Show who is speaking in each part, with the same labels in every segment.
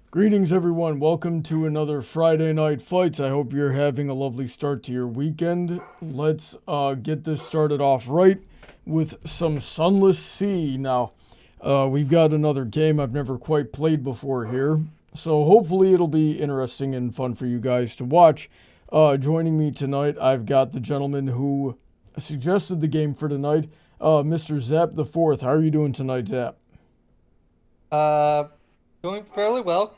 Speaker 1: Greetings, everyone. Welcome to another Friday Night Fights. I hope you're having a lovely start to your weekend. Let's get this started off right with some Sunless Sea. Now, we've got another game I've never quite played before here, so hopefully it'll be interesting and fun for you guys to watch. Joining me tonight, I've got the gentleman who suggested the game for tonight, Mr. Zap4th. How are you doing tonight, Zap?
Speaker 2: Uh, Doing fairly well.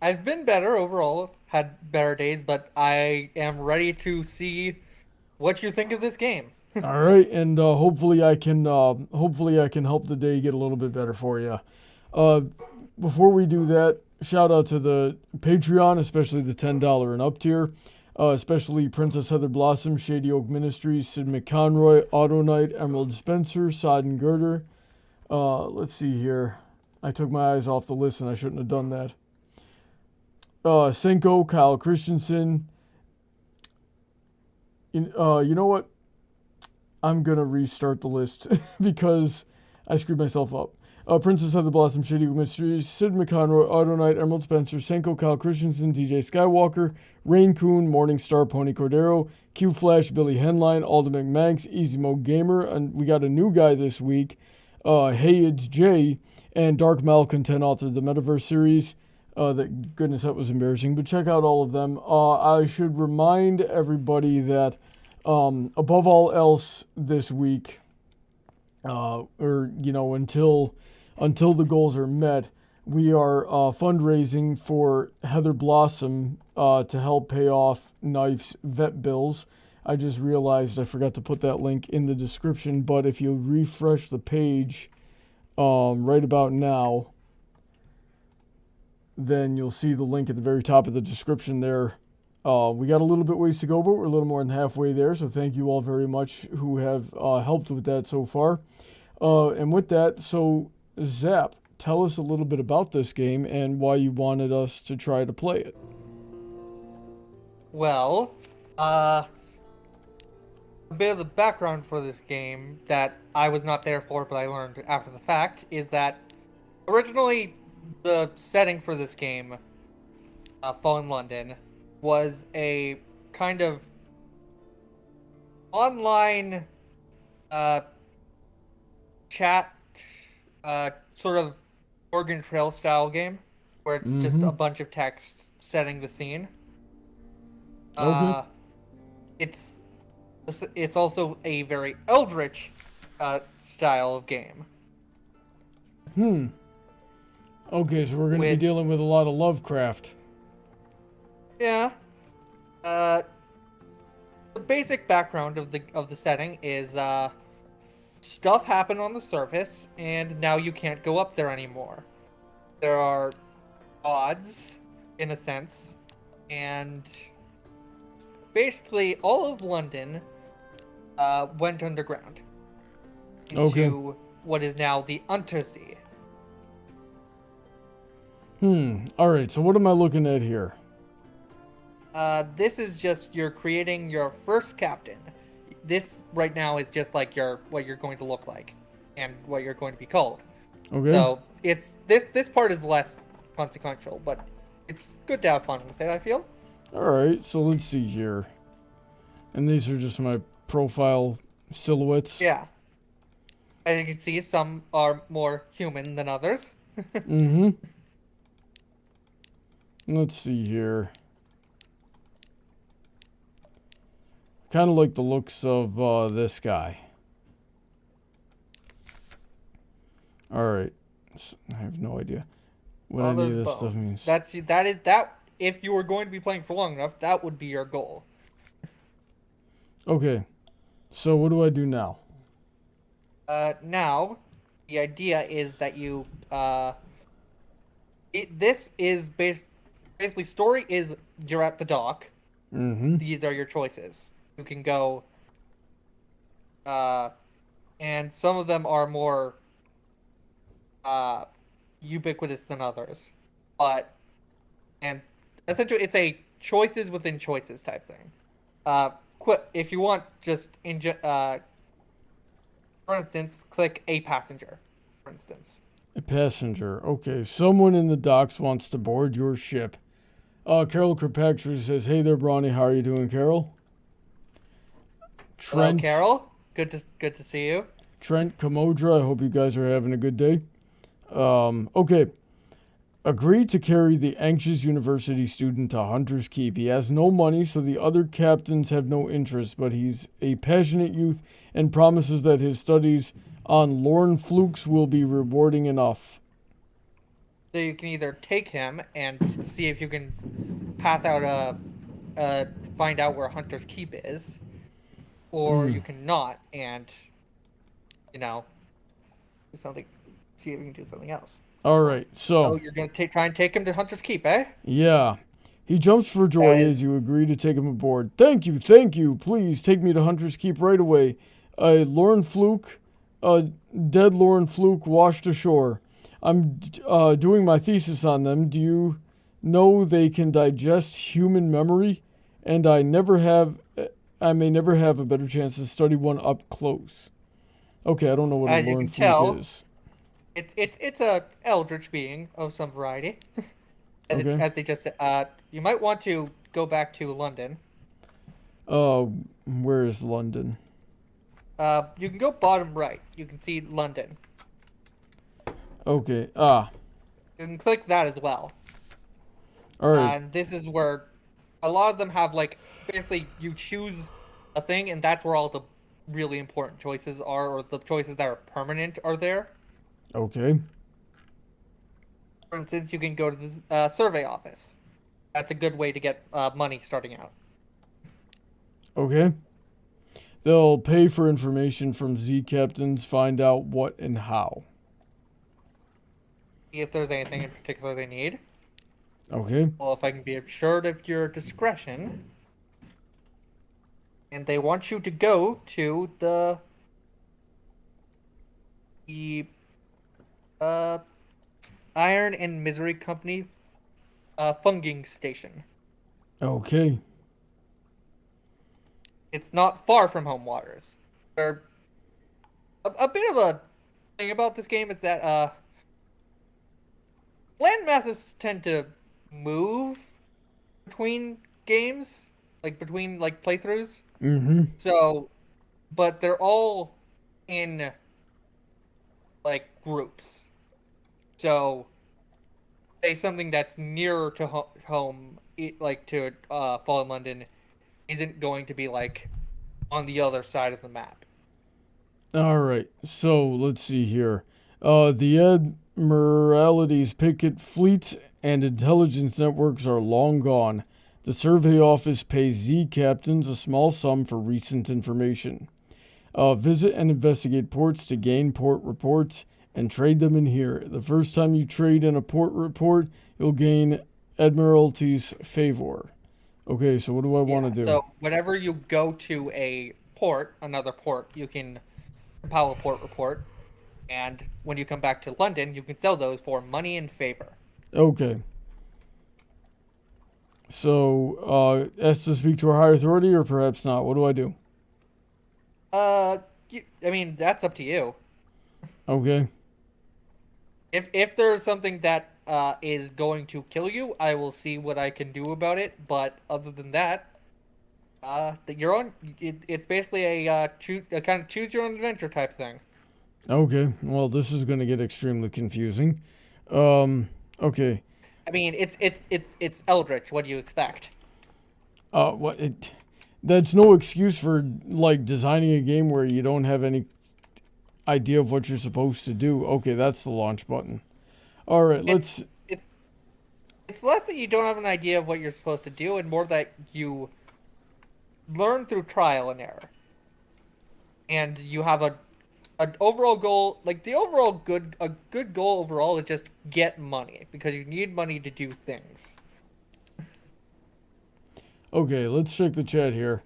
Speaker 2: I've been better overall, had better days, but I am ready to see what you think of this game.
Speaker 1: All right, and hopefully I can help the day get a little bit better for you. Uh, Before we do that, shout out to the Patreon, especially the $10 and up tier, especially Princess Heather Blossom, Shady Oak Ministries, Sid McConroy, Autoknight, Emerald Spencer, Sod and Girder. Let's see here. I took my eyes off the list and I shouldn't have done that. Senko, Kyle Christensen. You know what? I'm gonna restart the list because I screwed myself up. Princess of the Blossom, Shady Mysteries, Sid McConroy, Autoknight, Emerald Spencer, Senko, Kyle Christensen, TJ Skywalker, Rein-Kun, Morningstar, Pony Cordero, QFlash, Billy Henline, Alden MacManx, EasyModeGamer, and we got a new guy this week, HeyItsJay, and Dark Malcontent, author of the Metaverse series. Goodness, that was embarrassing, but check out all of them. I should remind everybody that above all else this week, until the goals are met, we are fundraising for Heather Blossom to help pay off Knife's vet bills. I just realized I forgot to put that link in the description, but if you refresh the page right about now, then you'll see the link at the very top of the description there. We got a little bit ways to go, but we're a little more than halfway there, so thank you all very much who have helped with that so far. And with that, so Zap, tell us a little bit about this game and why you wanted us to try to play it.
Speaker 2: Well, a bit of the background for this game that I was not there for, but I learned after the fact, is that originally the setting for this game, Fall in London, was a kind of online chat sort of Oregon Trail style game where it's just a bunch of text setting the scene.
Speaker 1: Okay.
Speaker 2: It's also a very eldritch style of game.
Speaker 1: Okay, so we're going to be dealing with a lot of Lovecraft.
Speaker 2: Yeah. The basic background of the setting is stuff happened on the surface, and now you can't go up there anymore. There are odds, in a sense, and basically all of London went underground into what is now the Untersea.
Speaker 1: Alright, so what am I looking at here?
Speaker 2: This is just you're creating your first captain. This right now is just like what you're going to look like and what you're going to be called.
Speaker 1: Okay.
Speaker 2: So it's this part is less consequential, but it's good to have fun with it, I feel.
Speaker 1: Alright, so let's see here. And these are just my profile silhouettes.
Speaker 2: Yeah. As you can see, some are more human than others.
Speaker 1: Let's see here. Kind of like the looks of this guy. Alright. I have no idea what any of this stuff means.
Speaker 2: That if you were going to be playing for long enough, that would be your goal.
Speaker 1: Okay. So what do I do now?
Speaker 2: Now, the idea is that you this is basically story is you're at the dock. These are your choices. You can go, and some of them are more ubiquitous than others, and essentially it's a choices within choices type thing. If you want, just for instance, click a passenger, for instance.
Speaker 1: A passenger. Okay, someone in the docks wants to board your ship. Carol Kirkpatrick says, "Hey there, Brawny. How are you doing, Carol?"
Speaker 2: Hello,
Speaker 1: Trent.
Speaker 2: Carol. Good to see you.
Speaker 1: Trent Kamodra. I hope you guys are having a good day. Okay. Agreed to carry the anxious university student to Hunter's Keep. He has no money, so the other captains have no interest, but he's a passionate youth and promises that his studies on Lorne Flukes will be rewarding enough.
Speaker 2: So you can either take him and see if you can path out find out where Hunter's Keep is, or you can not and, do something, see if you can do something else.
Speaker 1: All right, so...
Speaker 2: Oh, you're going to try and take him to Hunter's Keep, eh?
Speaker 1: Yeah. He jumps for joy as you agree to take him aboard. Thank you. Please take me to Hunter's Keep right away. A dead Lorne Fluke washed ashore. I'm doing my thesis on them. Do you know they can digest human memory? And I may never have a better chance to study one up close. Okay, I don't know what a Lorne Fluke is.
Speaker 2: It's a eldritch being of some variety. As they just said, you might want to go back to London.
Speaker 1: Where is London?
Speaker 2: You can go bottom right. You can see London.
Speaker 1: Okay.
Speaker 2: You can click that as well.
Speaker 1: All right.
Speaker 2: And this is where a lot of them have, like, basically you choose a thing, and that's where all the really important choices are, or the choices that are permanent are there.
Speaker 1: Okay.
Speaker 2: For instance, you can go to the survey office. That's a good way to get money starting out.
Speaker 1: Okay. They'll pay for information from Z captains, find out what and how.
Speaker 2: See if there's anything in particular they need.
Speaker 1: Okay.
Speaker 2: Well, if I can be assured of your discretion. And they want you to go to the Iron and Misery Company funging station.
Speaker 1: Okay.
Speaker 2: It's not far from Home Waters. A bit of a thing about this game is that land masses tend to move between games, between playthroughs.
Speaker 1: Mm-hmm.
Speaker 2: So, but they're all in groups. So, say something that's nearer to home, to Fallen London, isn't going to be on the other side of the map.
Speaker 1: All right. So let's see here. The Admiralty's picket fleets and intelligence networks are long gone. The survey office pays Z captains a small sum for recent information. Visit and investigate ports to gain port reports and trade them in here. The first time you trade in a port report, you'll gain Admiralty's favor. Okay, so what do I want to do?
Speaker 2: So whenever you go to another port, you can compile a port report. And when you come back to London, you can sell those for money and favor. Okay.
Speaker 1: So, ask to speak to a higher authority, or perhaps not. What do I do?
Speaker 2: That's up to you.
Speaker 1: Okay.
Speaker 2: If there's something that is going to kill you, I will see what I can do about it. But other than that, you're on. It's basically a kind of choose your own adventure type thing.
Speaker 1: Okay. Well, this is going to get extremely confusing. Okay.
Speaker 2: It's Eldritch. What do you expect?
Speaker 1: That's no excuse for designing a game where you don't have any idea of what you're supposed to do. Okay, that's the launch button. All right, let's.
Speaker 2: It's less that you don't have an idea of what you're supposed to do, and more that you learn through trial and error, and you have an overall goal. A good goal overall is just get money, because you need money to do things.
Speaker 1: Okay, let's check the chat here.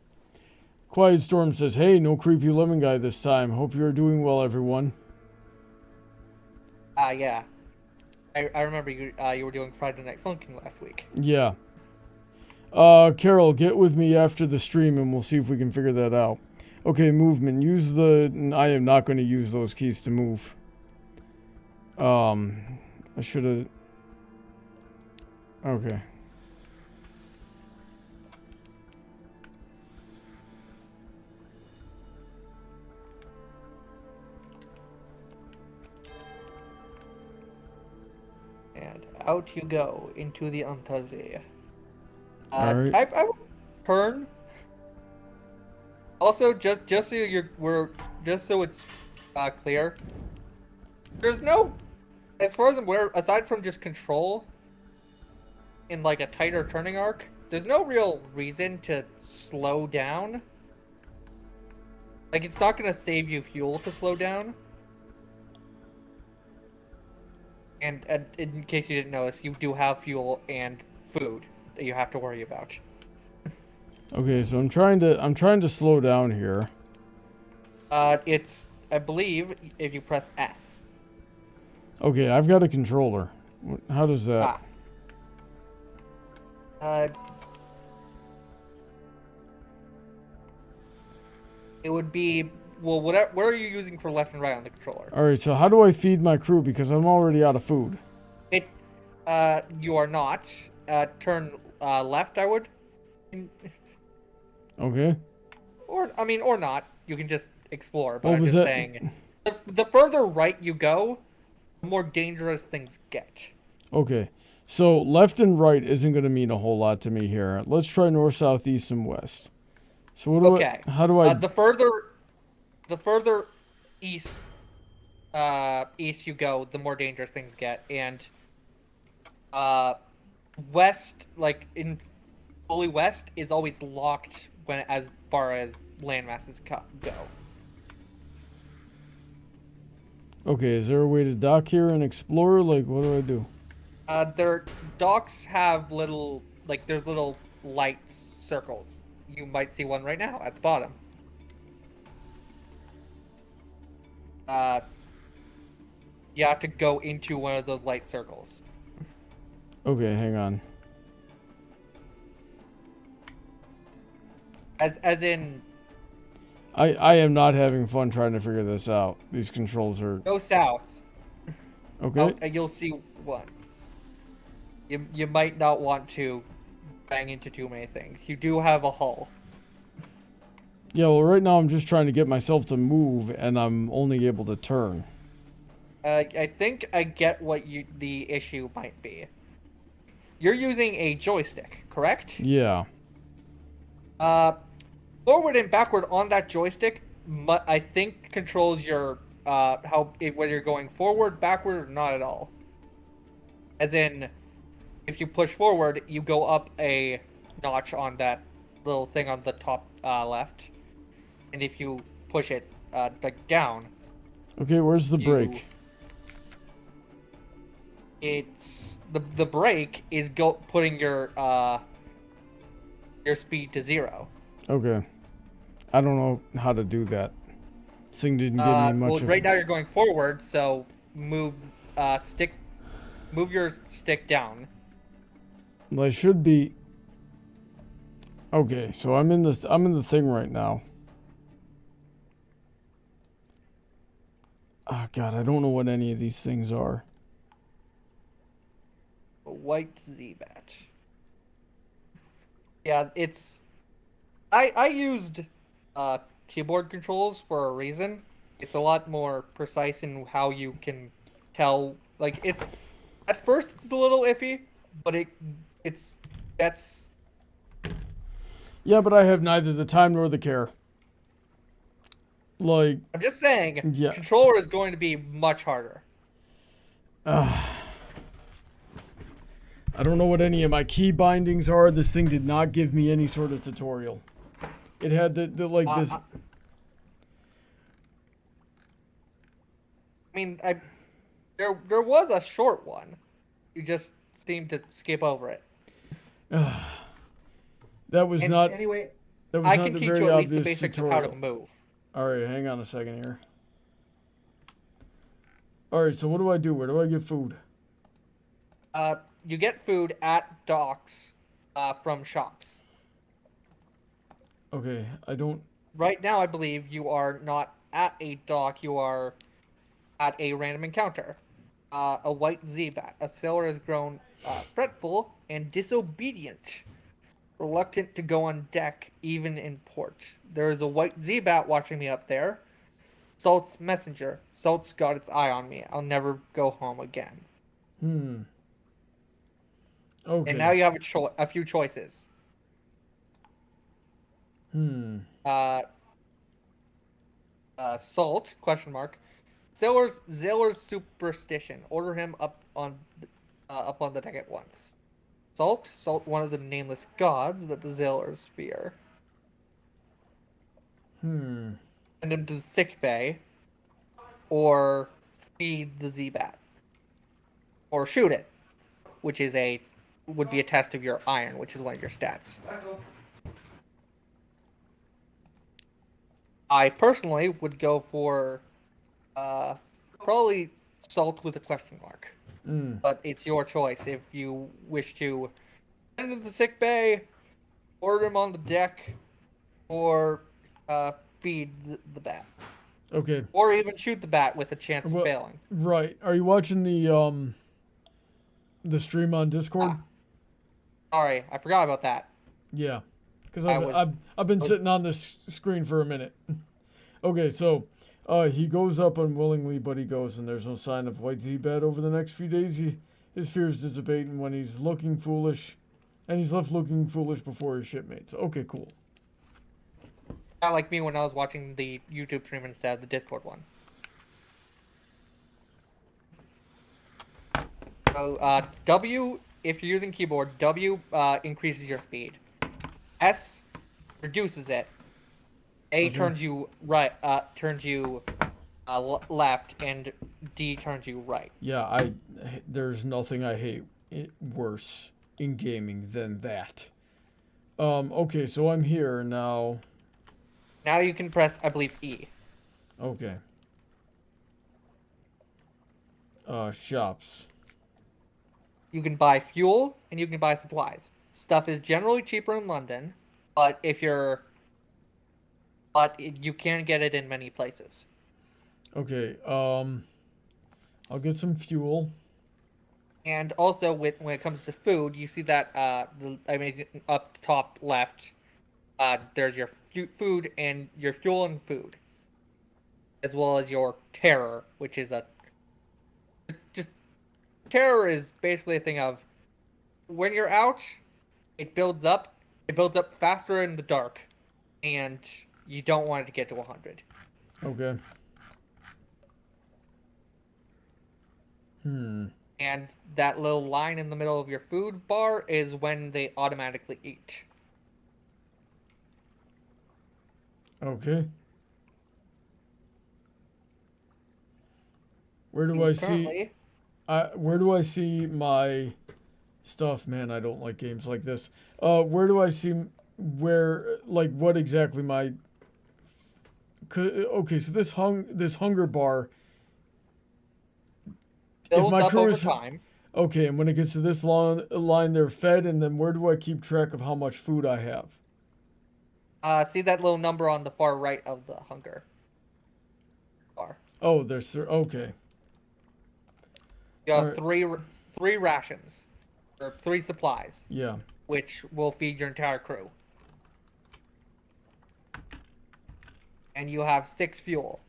Speaker 1: Quiet Storm says, "Hey, no creepy lemon guy this time. Hope you're doing well, everyone."
Speaker 2: Yeah. I remember you were doing Friday Night Funkin' last week.
Speaker 1: Yeah. Carol, get with me after the stream and we'll see if we can figure that out. Okay, movement. I am not going to use those keys to move. I should have... Okay.
Speaker 2: And out you go into the Antazi.
Speaker 1: Alright.
Speaker 2: I will turn. Also, just so just so it's clear, there's no, as far as I'm aware, aside from just control in like a tighter turning arc, there's no real reason to slow down. Like, it's not gonna save you fuel to slow down. And in case you didn't notice, you do have fuel and food that you have to worry about.
Speaker 1: Okay, so I'm trying to slow down here.
Speaker 2: It's, I believe, if you press S.
Speaker 1: Okay, I've got a controller. How does that?
Speaker 2: It would be, well, what are you using for left and right on the controller?
Speaker 1: Alright, so how do I feed my crew? Because I'm already out of food.
Speaker 2: You are not. Turn left, I would.
Speaker 1: Okay.
Speaker 2: Or not. You can just explore, but
Speaker 1: What
Speaker 2: I'm
Speaker 1: was
Speaker 2: just
Speaker 1: that?
Speaker 2: saying. The further right you go, the more dangerous things get.
Speaker 1: Okay. So left and right isn't going to mean a whole lot to me here. Let's try north, south, east, and west. So what do
Speaker 2: Okay.
Speaker 1: how do I...
Speaker 2: The further east east you go, the more dangerous things get, and west, like in fully west, is always locked when as far as landmasses go.
Speaker 1: Okay, is there a way to dock here and explore? Like, what do I do?
Speaker 2: Their docks have there's little light circles. You might see one right now at the bottom. You have to go into one of those light circles.
Speaker 1: Okay, hang on.
Speaker 2: As in...
Speaker 1: I am not having fun trying to figure this out. These controls are...
Speaker 2: Go south.
Speaker 1: Okay.
Speaker 2: You'll see one. You might not want to bang into too many things. You do have a hull.
Speaker 1: Yeah, well, right now I'm just trying to get myself to move, and I'm only able to turn.
Speaker 2: I think I get what the issue might be. You're using a joystick, correct?
Speaker 1: Yeah.
Speaker 2: Forward and backward on that joystick, I think controls your whether you're going forward, backward, or not at all. As in, if you push forward, you go up a notch on that little thing on the top left, and if you push it like down.
Speaker 1: Okay, where's the brake?
Speaker 2: It's the brake is putting your speed to 0.
Speaker 1: Okay. I don't know how to do that. This thing didn't give me much.
Speaker 2: Well, right now you're going forward, so move your stick down.
Speaker 1: Well, I should be. Okay, so I'm in the thing right now. Oh god, I don't know what any of these things are.
Speaker 2: A white Z-Bat. Yeah, it's... I used keyboard controls for a reason. It's a lot more precise in how you can tell. Like, it's... At first, it's a little iffy, but that's...
Speaker 1: Yeah, but I have neither the time nor the care. Like...
Speaker 2: I'm just saying,
Speaker 1: yeah.
Speaker 2: controller is going to be much harder.
Speaker 1: I don't know what any of my key bindings are. This thing did not give me any sort of tutorial. It had this...
Speaker 2: I mean, there was a short one. You just seemed to skip over it.
Speaker 1: That was not...
Speaker 2: Anyway,
Speaker 1: that was
Speaker 2: I
Speaker 1: not
Speaker 2: can
Speaker 1: a
Speaker 2: teach
Speaker 1: very
Speaker 2: you at least the
Speaker 1: obvious
Speaker 2: basics
Speaker 1: tutorial.
Speaker 2: of how to move.
Speaker 1: Alright, hang on a second here. Alright, so what do I do? Where do I get food?
Speaker 2: You get food at docks from shops.
Speaker 1: Okay, I don't...
Speaker 2: Right now, I believe you are not at a dock. You are at a random encounter. A white Z-Bat. A sailor has grown fretful and disobedient, reluctant to go on deck, even in port. There is a white Z-Bat watching me up there. Salt's messenger. Salt's got its eye on me. I'll never go home again.
Speaker 1: Okay.
Speaker 2: And now you have a few choices. Salt, question mark. Sailor's superstition. Order him up on the deck at once. Salt, one of the nameless gods that the sailors fear. Send him to the sick bay, or feed the Z-Bat, or shoot it, which would be a test of your iron, which is one of your stats. I personally would go for probably Salt with a question mark. But it's your choice if you wish to send him to the sick bay, order him on the deck, or feed the bat.
Speaker 1: Okay.
Speaker 2: Or even shoot the bat with a chance of failing.
Speaker 1: Right. Are you watching the stream on Discord?
Speaker 2: Sorry, I forgot about that.
Speaker 1: Yeah. Because I've been sitting on this screen for a minute. Okay, so he goes up unwillingly, but he goes, and there's no sign of white Z-Bat over the next few days. His fears dissipate, and when he's looking foolish, and he's left looking foolish before his shipmates. Okay, cool.
Speaker 2: Not like me when I was watching the YouTube stream instead of the Discord one. So, W, if you're using keyboard, W increases your speed. S reduces it. A turns you right, left, and D turns you right.
Speaker 1: Yeah, there's nothing I hate worse in gaming than that. Okay, so I'm here now.
Speaker 2: Now you can press, I believe, E.
Speaker 1: Okay. Shops.
Speaker 2: You can buy fuel, and you can buy supplies. Stuff is generally cheaper in London, but you can get it in many places.
Speaker 1: Okay, I'll get some fuel.
Speaker 2: And also, when it comes to food, you see that up top left, there's your food and your fuel and food, as well as your terror, which is terror is basically a thing of when you're out, it builds up faster in the dark, and you don't want it to get to 100.
Speaker 1: Okay.
Speaker 2: And that little line in the middle of your food bar is when they automatically eat.
Speaker 1: Okay. Where do I see my stuff? Man, I don't like games like this. Where do I see what exactly my... Okay, so this hunger bar...
Speaker 2: Builds up over time.
Speaker 1: Okay, and when it gets to this line, they're fed, and then where do I keep track of how much food I have?
Speaker 2: See that little number on the far right of the hunger bar.
Speaker 1: Oh, there's... Okay.
Speaker 2: You have three rations, or 3 supplies.
Speaker 1: Yeah.
Speaker 2: Which will feed your entire crew. And you have 6 fuel.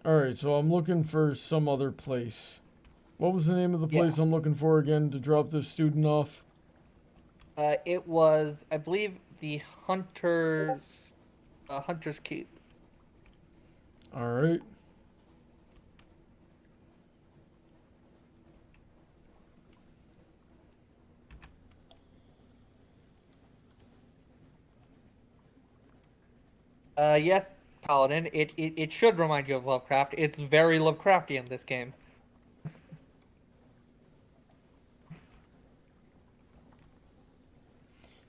Speaker 1: Alright, so I'm looking for some other place. What was the name of the place I'm looking for again to drop this student off?
Speaker 2: It was, I believe, the Hunter's Keep.
Speaker 1: Alright.
Speaker 2: Yes, Paladin, it should remind you of Lovecraft. It's very Lovecraftian, this game.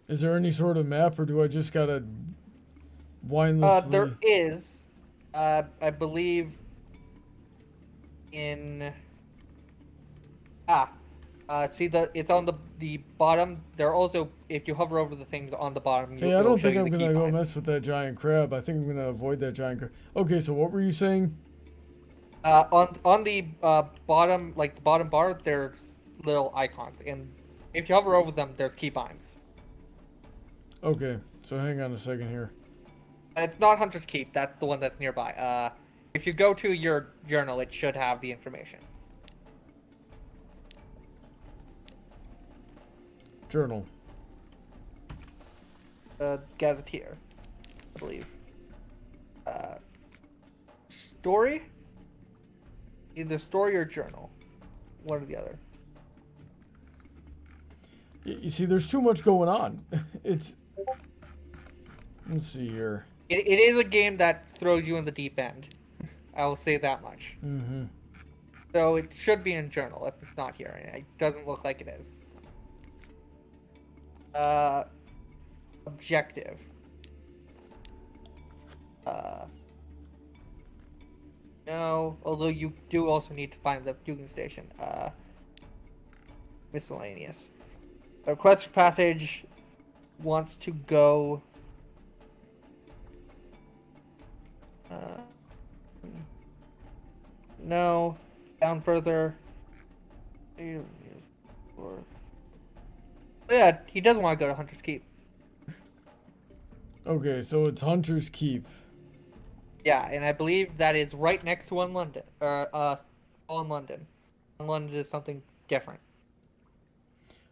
Speaker 1: Is there any sort of map, or do I just gotta mindlessly...
Speaker 2: There is, I believe, See it's on the bottom. There are also, if you hover over the things on the bottom,
Speaker 1: Hey, I
Speaker 2: it'll
Speaker 1: don't
Speaker 2: show
Speaker 1: think
Speaker 2: you
Speaker 1: I'm
Speaker 2: the
Speaker 1: gonna go
Speaker 2: keybinds.
Speaker 1: mess with that giant crab. I think I'm gonna avoid that giant crab. Okay, so what were you saying?
Speaker 2: On the bottom, like the bottom bar, there's little icons, and if you hover over them, there's keybinds.
Speaker 1: Okay, so hang on a second here.
Speaker 2: It's not Hunter's Keep. That's the one that's nearby. If you go to your journal, it should have the information.
Speaker 1: Journal.
Speaker 2: Gazetteer, I believe. Story? Either story or journal. One or the other.
Speaker 1: You see, there's too much going on. It's... Let's see here.
Speaker 2: It is a game that throws you in the deep end. I will say that much.
Speaker 1: Mm-hmm.
Speaker 2: So it should be in journal if it's not here. And it doesn't look like it is. Objective. No, although you do also need to find the fueling station. Miscellaneous. A quest for passage wants to go. No, down further. Yeah, he doesn't want to go to Hunter's Keep.
Speaker 1: Okay, so it's Hunter's Keep.
Speaker 2: Yeah, and I believe that is right next to One London, or Fallen London. One London is something different.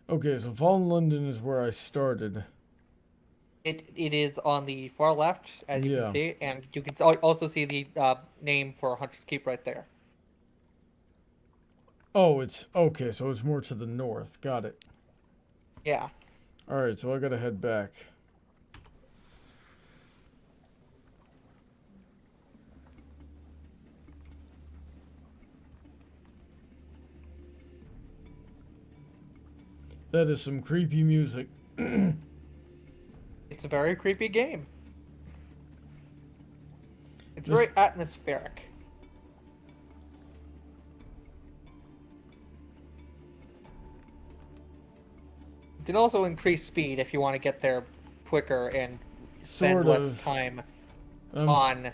Speaker 1: Okay, so Fallen London is where I started.
Speaker 2: It is on the far left, as you
Speaker 1: Yeah.
Speaker 2: can see, and you can also see the name for Hunter's Keep right there.
Speaker 1: Oh, it's... Okay, so it's more to the north. Got it.
Speaker 2: Yeah.
Speaker 1: Alright, so I gotta head back. That is some creepy music.
Speaker 2: It's a very creepy game. It's
Speaker 1: This-
Speaker 2: very atmospheric. You can also increase speed if you want to get there quicker and spend
Speaker 1: Sort
Speaker 2: less
Speaker 1: of.
Speaker 2: time
Speaker 1: I'm
Speaker 2: on.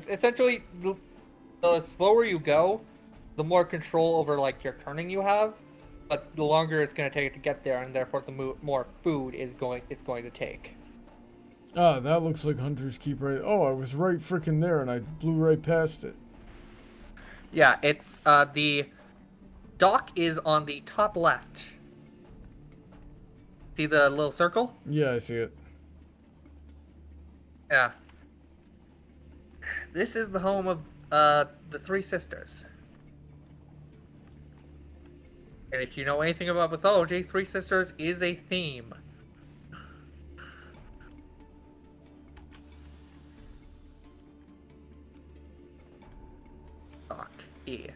Speaker 2: Essentially, the slower you go, the more control over like your turning you have, but the longer it's going to take to get there, and therefore the more food it's going to take.
Speaker 1: Ah, that looks like Hunter's Keep right... Oh, I was right freaking there and I blew right past it.
Speaker 2: Yeah, it's the dock is on the top left. See the little circle?
Speaker 1: Yeah, I see it.
Speaker 2: Yeah. This is the home of the three sisters. And if you know anything about mythology, three sisters is a theme. Dock E.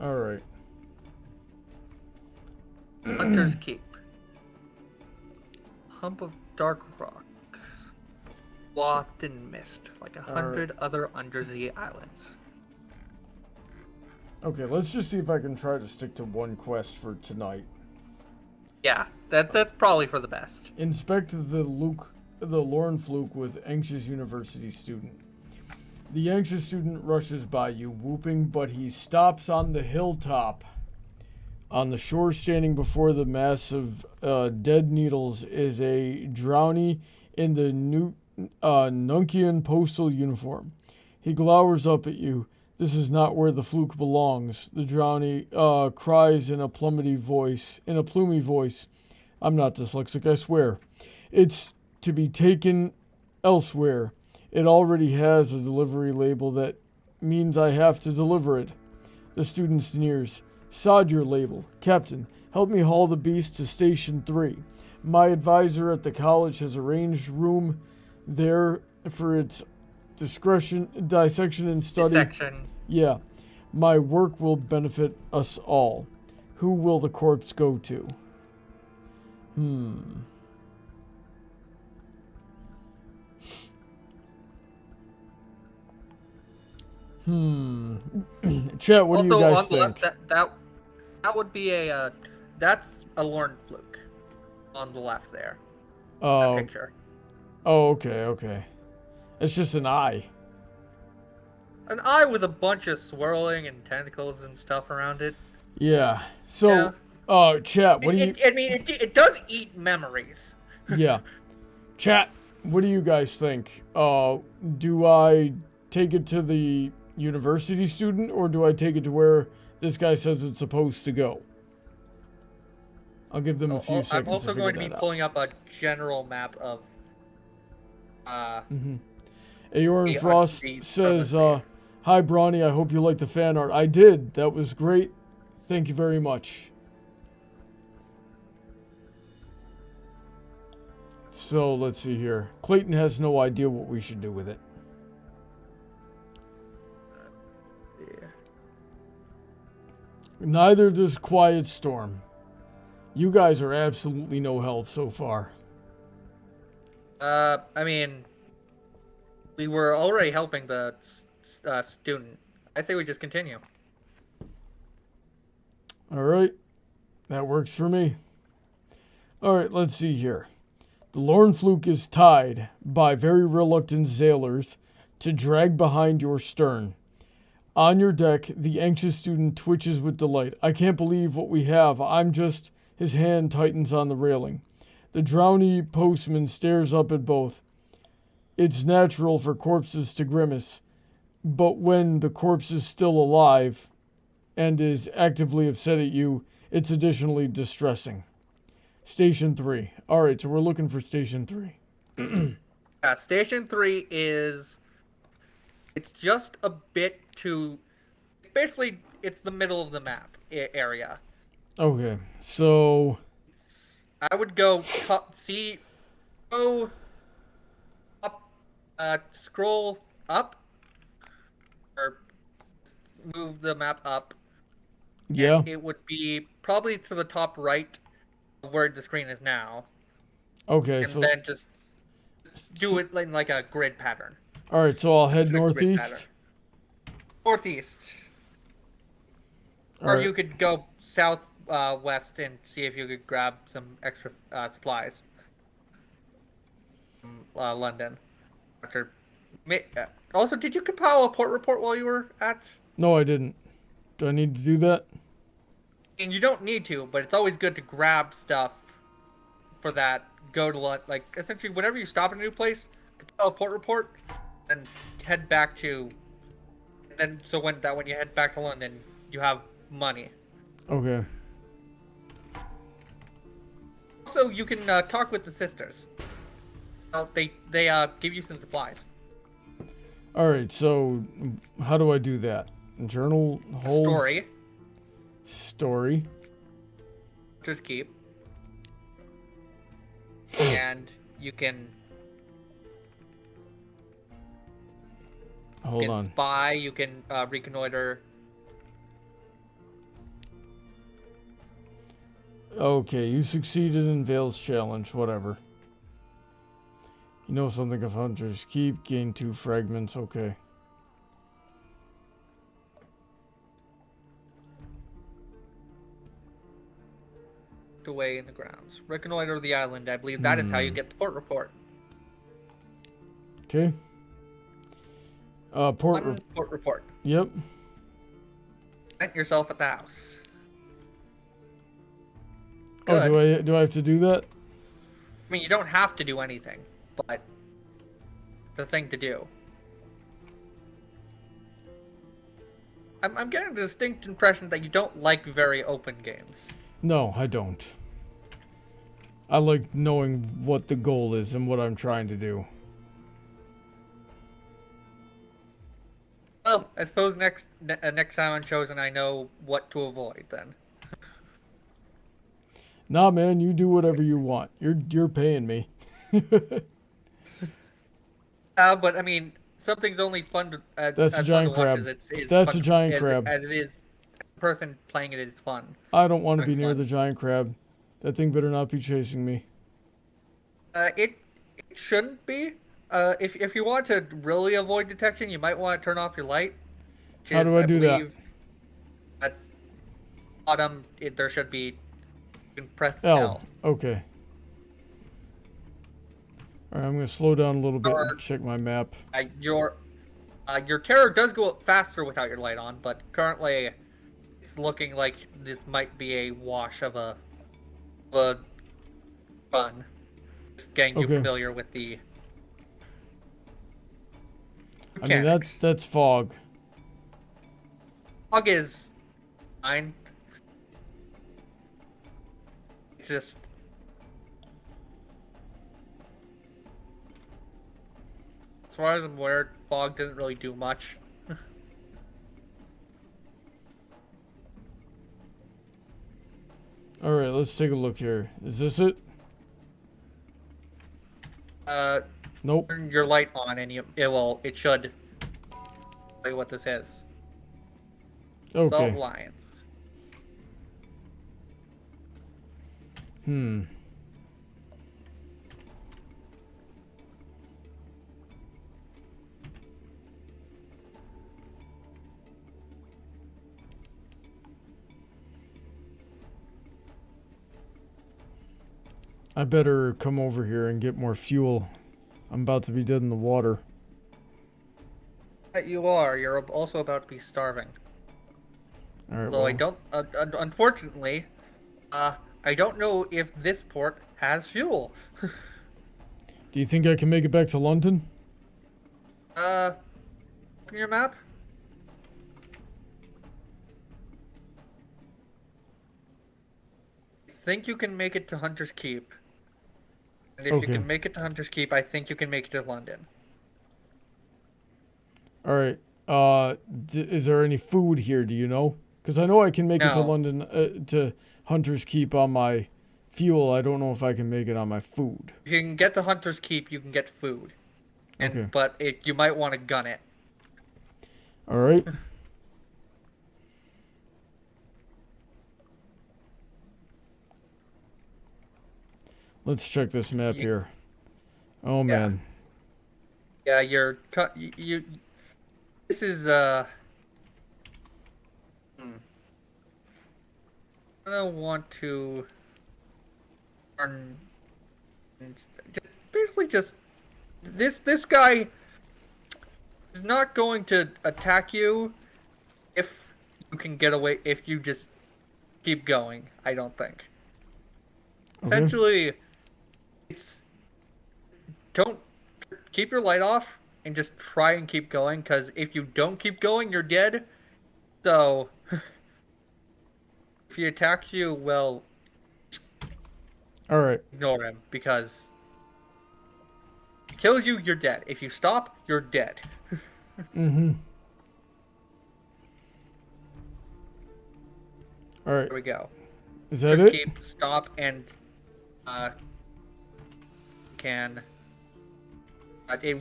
Speaker 1: Alright.
Speaker 2: Hunter's Keep. Hump of dark rocks. Swathed in mist, like 100 other undersea islands.
Speaker 1: Okay, let's just see if I can try to stick to one quest for tonight.
Speaker 2: Yeah, that's probably for the best.
Speaker 1: Inspect the Lauren fluke with anxious university student. The anxious student rushes by you, whooping, but he stops on the hilltop. On the shore, standing before the mass of dead needles, is a Brawny in the Nunkian postal uniform. He glowers up at you. This is not where the fluke belongs. The Brawny cries in a plumy voice. I'm not dyslexic, I swear. It's to be taken elsewhere. It already has a delivery label that means I have to deliver it. The student sneers. Sod your label. Captain, help me haul the beast to Station 3. My advisor at the college has arranged room there for its dissection and study.
Speaker 2: Dissection.
Speaker 1: Yeah. My work will benefit us all. Who will the corpse go to? Chat, what do you
Speaker 2: Also,
Speaker 1: guys
Speaker 2: on the
Speaker 1: think?
Speaker 2: left, that would be a that's a Lorne fluke on the left there. That
Speaker 1: Oh,
Speaker 2: picture.
Speaker 1: okay. It's just an eye.
Speaker 2: An eye with a bunch of swirling and tentacles and stuff around it.
Speaker 1: Yeah. So, chat, what do you...
Speaker 2: I mean, it does eat memories.
Speaker 1: Yeah. Chat, what do you guys think? Do I take it to the university student, or do I take it to where this guy says it's supposed to go? I'll give them a few seconds.
Speaker 2: I'm also
Speaker 1: to
Speaker 2: going to
Speaker 1: figure
Speaker 2: be
Speaker 1: that out.
Speaker 2: pulling up a general map of.
Speaker 1: Aoran Frost
Speaker 2: the
Speaker 1: says,
Speaker 2: Sunless Sea.
Speaker 1: "Hi, Brawny. I hope you liked the fan art. I did. That was great. Thank you very much." So let's see here. Clayton has no idea what we should do with it.
Speaker 2: Yeah.
Speaker 1: Neither does Quiet Storm. You guys are absolutely no help so far.
Speaker 2: I mean, we were already helping the student. I say we just continue.
Speaker 1: All right. That works for me. All right, let's see here. The Lorne Fluke is tied by very reluctant sailors to drag behind your stern. On your deck, the anxious student twitches with delight. I can't believe what we have. I'm just... His hand tightens on the railing. The drowny postman stares up at both. It's natural for corpses to grimace, but when the corpse is still alive and is actively upset at you, it's additionally distressing. Station 3. Alright, so we're looking for Station 3.
Speaker 2: Station 3 is... It's just a bit too... Basically, it's the middle of the map area.
Speaker 1: Okay, so...
Speaker 2: I would go go up, scroll up, or move the map up.
Speaker 1: Yeah.
Speaker 2: And it would be probably to the top right of where the screen is now.
Speaker 1: Okay,
Speaker 2: And
Speaker 1: so...
Speaker 2: then just do it in like a grid pattern.
Speaker 1: Alright, so I'll head
Speaker 2: Just a grid
Speaker 1: northeast.
Speaker 2: pattern. Northeast. Or
Speaker 1: Alright.
Speaker 2: you could go south west and see if you could grab some extra supplies from London. Also, did you compile a port report while you were at?
Speaker 1: No, I didn't. Do I need to do that?
Speaker 2: And you don't need to, but it's always good to grab stuff for that. Go to like essentially whenever you stop at a new place, compile a port report, and head back to. And then so when you head back to London, you have money.
Speaker 1: Okay.
Speaker 2: Also, you can talk with the sisters. They give you some supplies.
Speaker 1: Alright, so how do I do that? Journal, hold... Story.
Speaker 2: Just keep. And you can...
Speaker 1: Hold on.
Speaker 2: Spy, you can reconnoiter.
Speaker 1: Okay, you succeeded in Vale's challenge, whatever. You know something of Hunter's Keep, gain 2 fragments, okay.
Speaker 2: Away in the grounds. Reconnoiter the island. I believe that is how you get the port report.
Speaker 1: Okay. Port
Speaker 2: report.
Speaker 1: Yep.
Speaker 2: Present yourself at the house.
Speaker 1: Oh,
Speaker 2: Good.
Speaker 1: do I have to do that?
Speaker 2: I mean, you don't have to do anything, but it's a thing to do. I'm getting a distinct impression that you don't like very open games.
Speaker 1: No, I don't. I like knowing what the goal is and what I'm trying to do.
Speaker 2: Well, I suppose next time I'm chosen, I know what to avoid then.
Speaker 1: Nah, man, you do whatever you want. You're paying me.
Speaker 2: But I mean, something's only fun to.
Speaker 1: That's a giant crab. That's a giant crab.
Speaker 2: As it is, the person playing it is fun.
Speaker 1: I don't want to be near the giant crab. That thing better not be chasing me.
Speaker 2: It shouldn't be. If you want to really avoid detection, you might want to turn off your light.
Speaker 1: How do I do that?
Speaker 2: That's bottom. There should be. You can press
Speaker 1: L.
Speaker 2: L.
Speaker 1: Okay. Alright, I'm going to slow down a little bit and check my map.
Speaker 2: Your terror does go faster without your light on, but currently it's looking like this might be a wash of a run. Just getting you familiar with the mechanics.
Speaker 1: I mean, that's fog.
Speaker 2: Fog is fine. It's just... As far as I'm aware, fog doesn't really do much.
Speaker 1: Alright, let's take a look here. Is this it?
Speaker 2: Nope. Turn your light on and it should tell you what this is.
Speaker 1: Okay.
Speaker 2: Salt Lions.
Speaker 1: I better come over here and get more fuel. I'm about to be dead in the water.
Speaker 2: You are. You're also about to be starving.
Speaker 1: Alright,
Speaker 2: so
Speaker 1: well.
Speaker 2: I don't... unfortunately, I don't know if this port has fuel.
Speaker 1: Do you think I can make it back to London?
Speaker 2: Open your map. I think you can make it to Hunter's Keep. And if you can make it to Hunter's Keep, I think you can make it to London.
Speaker 1: Alright. Is there any food here, do you know? Because I know I can make it to London, to Hunter's Keep on my fuel. I don't know if I can make it on my food.
Speaker 2: If you can get to Hunter's Keep, you can get food. But you might want to gun it.
Speaker 1: Alright. Let's check this map here. Oh, man.
Speaker 2: Yeah, you... This is, I don't want to... Basically just... This guy is not going to attack you if you can get away, if you just keep going, I don't think. Essentially, don't keep your light off and just try and keep going, because if you don't keep going, you're dead. So, if he attacks you, well,
Speaker 1: alright,
Speaker 2: ignore him, because if he kills you, you're dead. If you stop, you're dead.
Speaker 1: Alright.
Speaker 2: There we go.
Speaker 1: Is that
Speaker 2: just
Speaker 1: it?
Speaker 2: Keep, stop, and can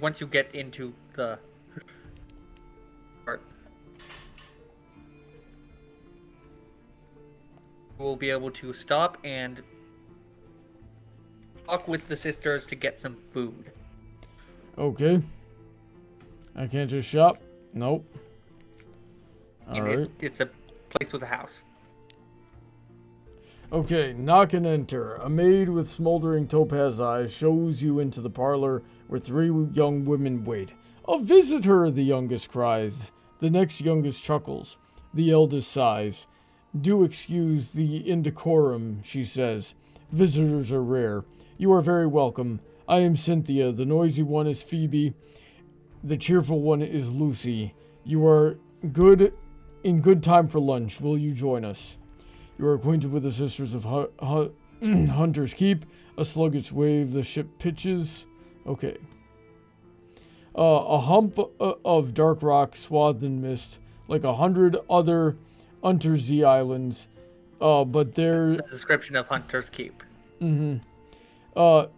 Speaker 2: once you get into the part, we'll be able to stop and talk with the sisters to get some food.
Speaker 1: Okay. I can't just shop? Nope. Alright.
Speaker 2: It's a place with a house.
Speaker 1: Okay, knock and enter. A maid with smoldering topaz eyes shows you into the parlor where three young women wait. A visitor, the youngest cries. The next youngest chuckles. The eldest sighs. Do excuse the indecorum, she says. Visitors are rare. You are very welcome. I am Cynthia. The noisy one is Phoebe. The cheerful one is Lucy. You are in good time for lunch. Will you join us? You are acquainted with the sisters of Hunter's Keep. A sluggish wave, the ship pitches. Okay. A hump of dark rock swathed in mist, like 100 other Untersee islands. But there...
Speaker 2: That's the description of Hunter's Keep.
Speaker 1: But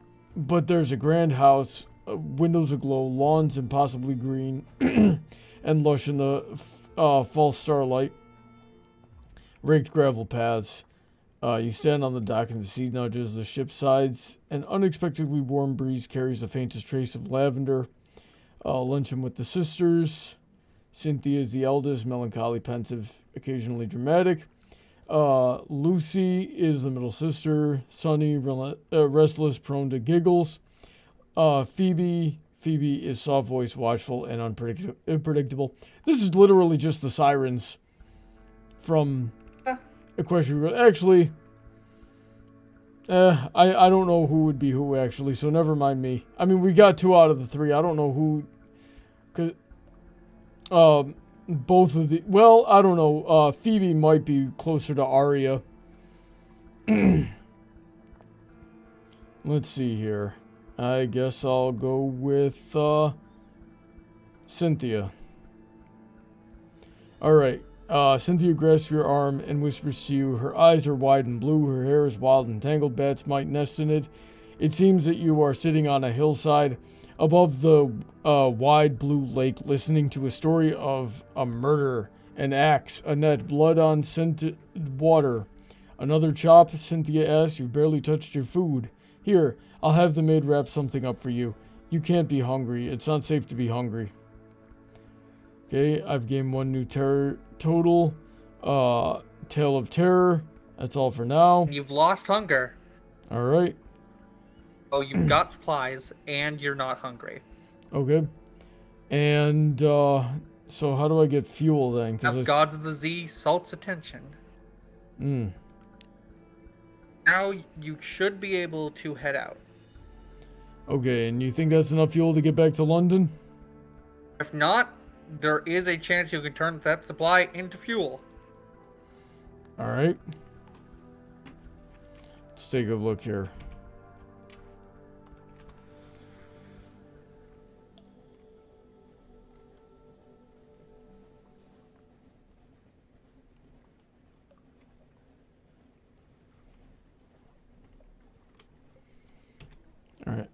Speaker 1: there's a grand house, windows aglow, lawns impossibly green, and lush in the false starlight. Raked gravel paths. You stand on the dock and the sea nudges the ship's sides. An unexpectedly warm breeze carries the faintest trace of lavender. Luncheon with the sisters. Cynthia is the eldest, melancholy, pensive, occasionally dramatic. Lucy is the middle sister. Sunny, restless, prone to giggles. Phoebe is soft-voiced, watchful, and unpredictable. This is literally just the sirens from Equestrian Girl. Actually, I don't know who would be who, actually, so never mind me. I mean, we got 2 out of the 3. I don't know who... both of the... Well, I don't know. Phoebe might be closer to Arya. Let's see here. I guess I'll go with Cynthia. Alright. Cynthia grasps your arm and whispers to you. Her eyes are wide and blue. Her hair is wild and tangled. Bats might nest in it. It seems that you are sitting on a hillside above the wide blue lake, listening to a story of a murder, an axe, a net, blood on scented water. Another chop? Cynthia asks. You've barely touched your food. Here, I'll have the maid wrap something up for you. You can't be hungry. It's not safe to be hungry. Okay, I've gained 1 new terror total. Tale of Terror. That's all for now.
Speaker 2: You've lost hunger.
Speaker 1: Alright.
Speaker 2: Oh, you've got supplies, and you're not hungry.
Speaker 1: Okay. And, so how do I get fuel then?
Speaker 2: Have Gods of the Z Salt's attention. Now you should be able to head out.
Speaker 1: Okay, and you think that's enough fuel to get back to London?
Speaker 2: If not, there is a chance you can turn that supply into fuel.
Speaker 1: Alright. Let's take a look here. Alright.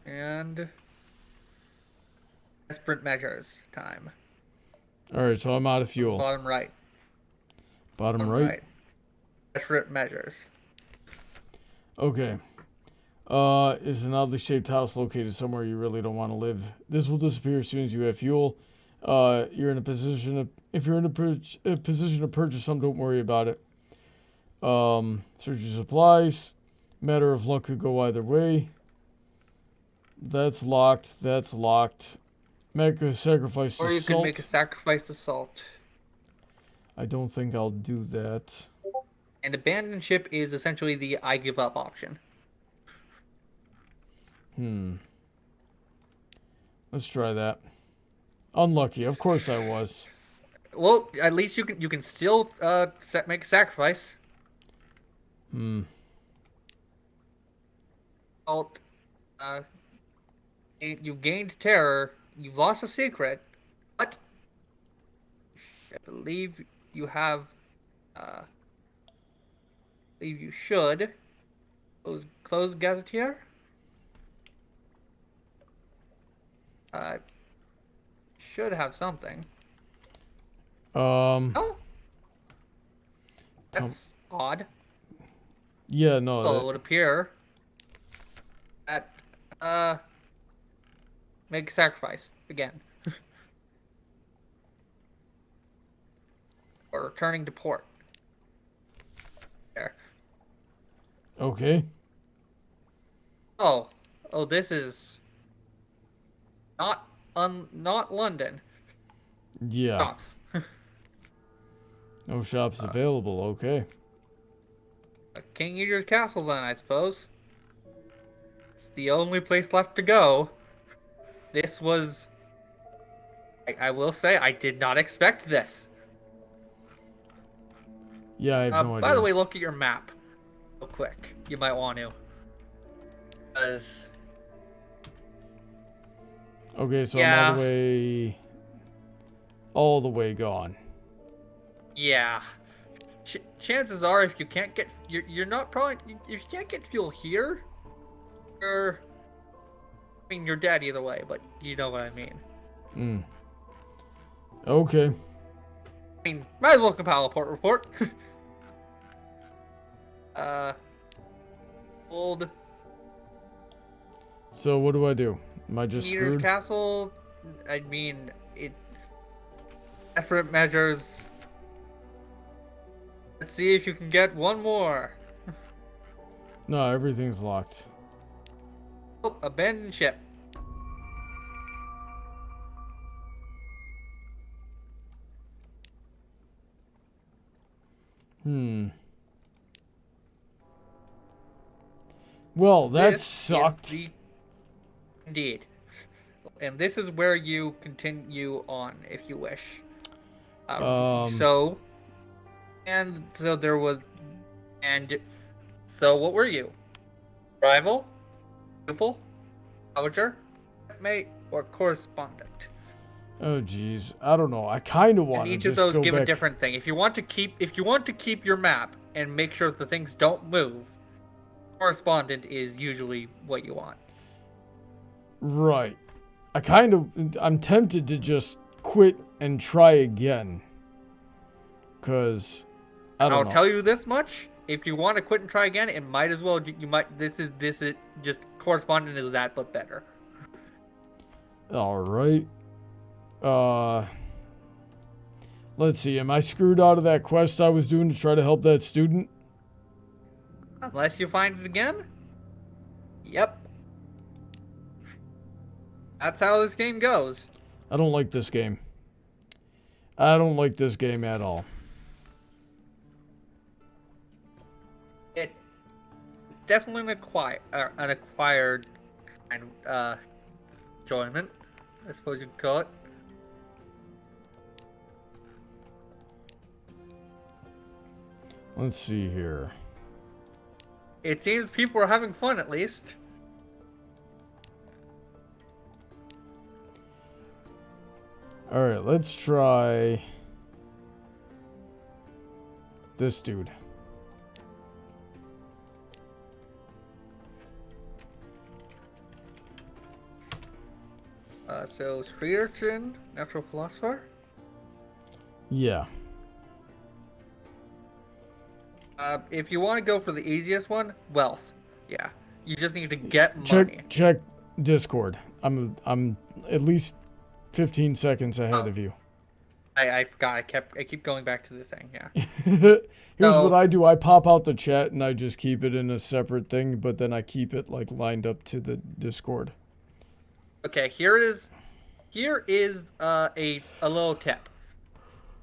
Speaker 2: And desperate measures time.
Speaker 1: Alright, so I'm out of fuel.
Speaker 2: Bottom right.
Speaker 1: Bottom right?
Speaker 2: Desperate measures.
Speaker 1: Okay. Is an oddly shaped house located somewhere you really don't want to live. This will disappear as soon as you have fuel. You're in a position of... If you're in a position to purchase some, don't worry about it. Search your supplies. Matter of luck could go either way. That's locked. That's locked. Make a sacrifice to salt.
Speaker 2: Or you can make a sacrifice to salt.
Speaker 1: I don't think I'll do that.
Speaker 2: And abandon ship is essentially the I give up option.
Speaker 1: Let's try that. Unlucky. Of course I was.
Speaker 2: Well, at least you can still make a sacrifice. Salt. You've gained terror. You've lost a secret. But I believe you have. I believe you should. Close gazetteer. Should have something. Oh. That's odd.
Speaker 1: Yeah, no.
Speaker 2: So it would appear that make a sacrifice again. Or returning to port. There.
Speaker 1: Okay.
Speaker 2: Oh, this is not London.
Speaker 1: Yeah.
Speaker 2: Shops.
Speaker 1: No shops available. Okay.
Speaker 2: King Eater's Castle, then, I suppose. It's the only place left to go. This was... I will say, I did not expect this.
Speaker 1: Yeah, I have no idea.
Speaker 2: By the way, look at your map. Real quick. You might want to. Because...
Speaker 1: Okay, so
Speaker 2: yeah.
Speaker 1: I'm all the way gone.
Speaker 2: Yeah. Chances are, if you can't get... You're not probably... If you can't get fuel here, you're... I mean, you're dead either way, but you know what I mean.
Speaker 1: Okay.
Speaker 2: I mean, might as well compile a port report. Old
Speaker 1: So what do I do? Am I just
Speaker 2: Meter's
Speaker 1: screwed?
Speaker 2: Castle. I mean, it. Desperate measures. Let's see if you can get one more.
Speaker 1: No, everything's locked.
Speaker 2: Oh, abandoned ship.
Speaker 1: Well, that
Speaker 2: This
Speaker 1: sucked.
Speaker 2: Indeed. And this is where you continue on, if you wish. So what were you? Rival? Pupil? Auger? Mate? Or correspondent?
Speaker 1: Oh jeez, I don't know. I kind of want to
Speaker 2: And each
Speaker 1: just
Speaker 2: of those
Speaker 1: go
Speaker 2: give
Speaker 1: back.
Speaker 2: a different thing. If you want to keep your map and make sure the things don't move, correspondent is usually what you want.
Speaker 1: Right. I'm tempted to just quit and try again. Cause I don't know.
Speaker 2: I'll tell you this much: if you want to quit and try again, it might as well. This is just correspondent is that, but better.
Speaker 1: All right. Let's see. Am I screwed out of that quest I was doing to try to help that student?
Speaker 2: Unless you find it again. Yep. That's how this game goes.
Speaker 1: I don't like this game. I don't like this game at all.
Speaker 2: It definitely an acquired kind of enjoyment, I suppose you could call it.
Speaker 1: Let's see here.
Speaker 2: It seems people are having fun, at least.
Speaker 1: All right, let's try this dude.
Speaker 2: So street urchin, natural philosopher.
Speaker 1: Yeah.
Speaker 2: If you want to go for the easiest one, wealth. Yeah, you just need to get money.
Speaker 1: Check Discord. I'm at least 15 seconds ahead of you.
Speaker 2: I forgot. I keep going back to the thing. Yeah.
Speaker 1: Here's what I do. I pop out the chat and I just keep it in a separate thing, but then I keep it like lined up to the Discord.
Speaker 2: Okay, here it is. Here is a little tip,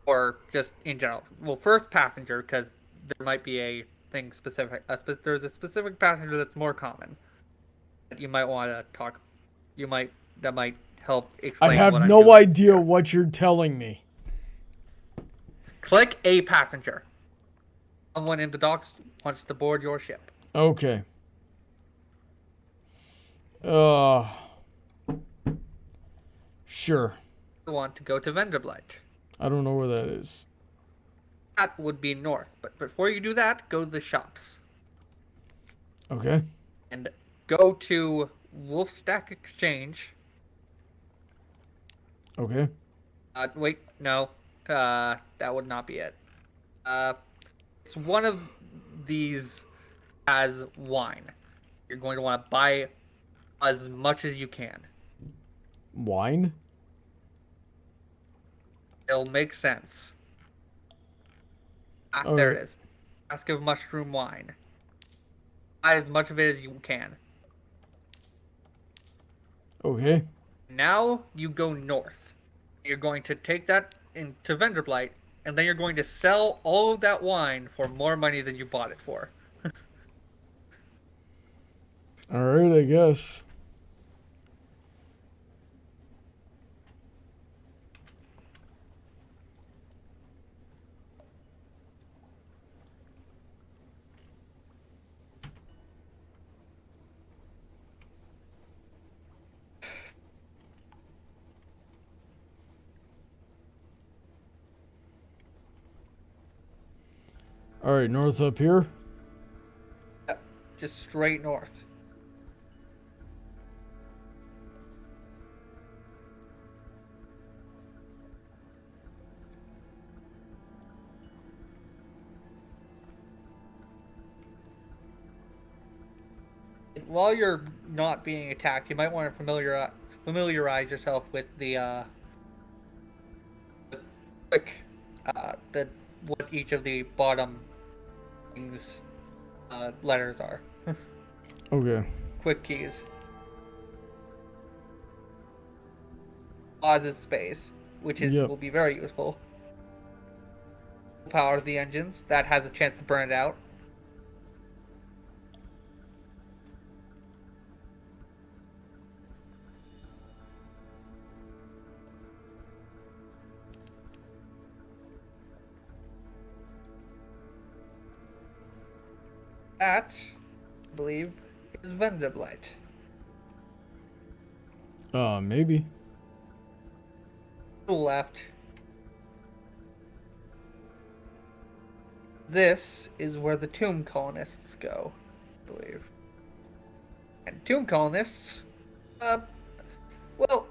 Speaker 2: or just in general. Well, first passenger, because there might be a thing specific. There's a specific passenger that's more common that you might want to talk. That might help explain.
Speaker 1: I have
Speaker 2: what I'm
Speaker 1: no
Speaker 2: doing
Speaker 1: idea
Speaker 2: here.
Speaker 1: what you're telling me.
Speaker 2: Click a passenger. Someone in the docks wants to board your ship.
Speaker 1: Okay. Sure.
Speaker 2: You want to go to Vanderblight.
Speaker 1: I don't know where that is.
Speaker 2: That would be north. But before you do that, go to the shops.
Speaker 1: Okay.
Speaker 2: And go to Wolfstack Exchange.
Speaker 1: Okay.
Speaker 2: Wait, no. That would not be it. It's one of these as wine. You're going to want to buy as much as you can.
Speaker 1: Wine?
Speaker 2: It'll make sense.
Speaker 1: All
Speaker 2: There
Speaker 1: right.
Speaker 2: it is. Cask of mushroom wine. Buy as much of it as you can.
Speaker 1: Okay.
Speaker 2: Now you go north. You're going to take that into Vanderblight, and then you're going to sell all of that wine for more money than you bought it for.
Speaker 1: All right, I guess. All right, north up here.
Speaker 2: Just straight north. while you're not being attacked, you might want to familiarize yourself with the quick the what each of the bottom things letters are.
Speaker 1: Okay.
Speaker 2: Quick keys. Pause is space, which will be very useful. Power the engines. That has a chance to burn it out. That, I believe, is Vanderblight.
Speaker 1: Maybe.
Speaker 2: To the left. This is where the tomb colonists go, I believe. And tomb colonists, well,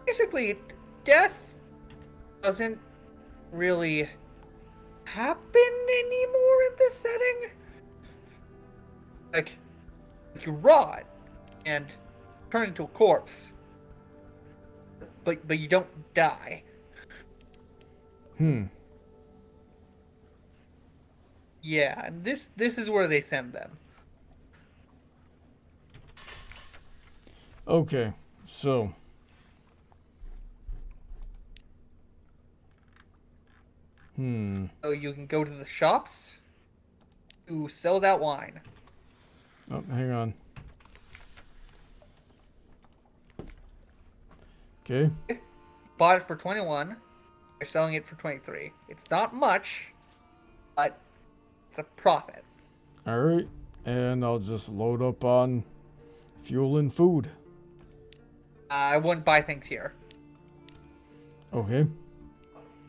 Speaker 2: basically, death doesn't really happen anymore in this setting. Like you rot and turn into a corpse, but you don't die. Yeah, and this is where they send them.
Speaker 1: Okay, so
Speaker 2: So you can go to the shops to sell that wine.
Speaker 1: Oh, hang on. Okay.
Speaker 2: Bought it for 21. They're selling it for 23. It's not much, but it's a profit.
Speaker 1: Alright. And I'll just load up on fuel and food.
Speaker 2: I wouldn't buy things here.
Speaker 1: Okay.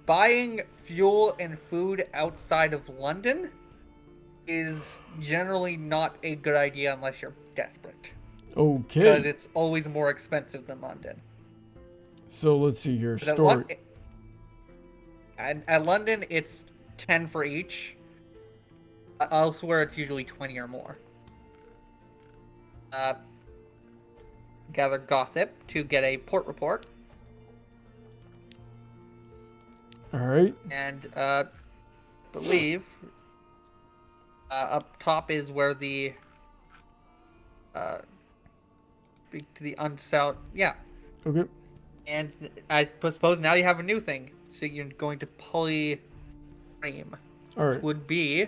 Speaker 2: Buying fuel and food outside of London is generally not a good idea unless you're desperate.
Speaker 1: Okay.
Speaker 2: Because it's always more expensive than London.
Speaker 1: So let's see here. Story.
Speaker 2: At London, it's 10 for each. Elsewhere, it's usually 20 or more. Gather gossip to get a port report.
Speaker 1: Alright.
Speaker 2: And believe up top is where the speak to the unsound. Yeah.
Speaker 1: Okay.
Speaker 2: And I suppose now you have a new thing. So you're going to Polystream.
Speaker 1: Alright.
Speaker 2: Which would be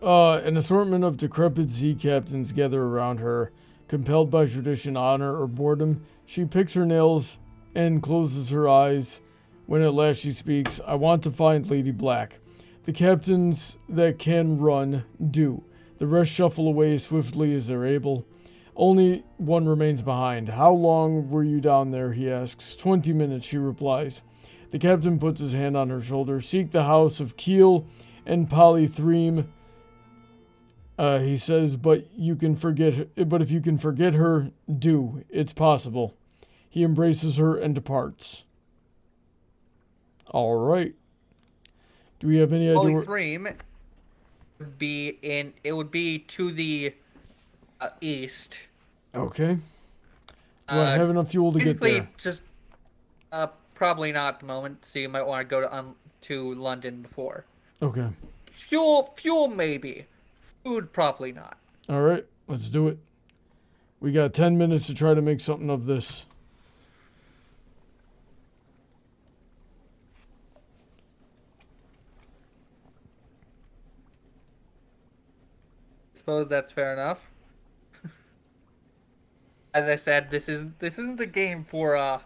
Speaker 1: an assortment of decrepit sea captains gather around her. Compelled by tradition, honor, or boredom, she picks her nails and closes her eyes. When at last she speaks, I want to find Lady Black. The captains that can run do. The rest shuffle away as swiftly as they're able. Only one remains behind. How long were you down there, he asks. 20 minutes, she replies. The captain puts his hand on her shoulder. Seek the house of Keel and Polythreme. He says, but if you can forget her, do. It's possible. He embraces her and departs. All right. Do we have any idea?
Speaker 2: Polythreme would be in. It would be to the east.
Speaker 1: Okay. Do I have enough fuel to get there?
Speaker 2: Just probably not at the moment. So you might want to go to London before.
Speaker 1: Okay.
Speaker 2: Fuel maybe. Food probably not.
Speaker 1: All right. Let's do it. We got 10 minutes to try to make something of this.
Speaker 2: Suppose that's fair enough. As I said, this isn't a game for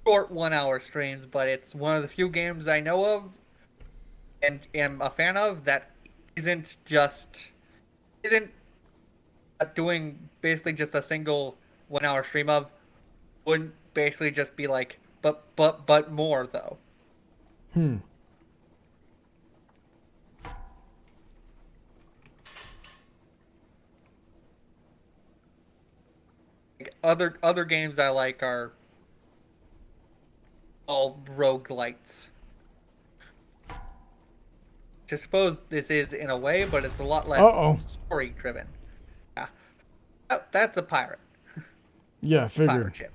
Speaker 2: short 1 hour streams, but it's one of the few games I know of and am a fan of that isn't doing basically just a single 1 hour stream of. Wouldn't basically just be like but more though. Other games I like are all roguelites. I suppose this is in a way, but it's a lot less story driven. Yeah. Oh, that's a pirate.
Speaker 1: Yeah,
Speaker 2: Pirate
Speaker 1: figured.
Speaker 2: ship.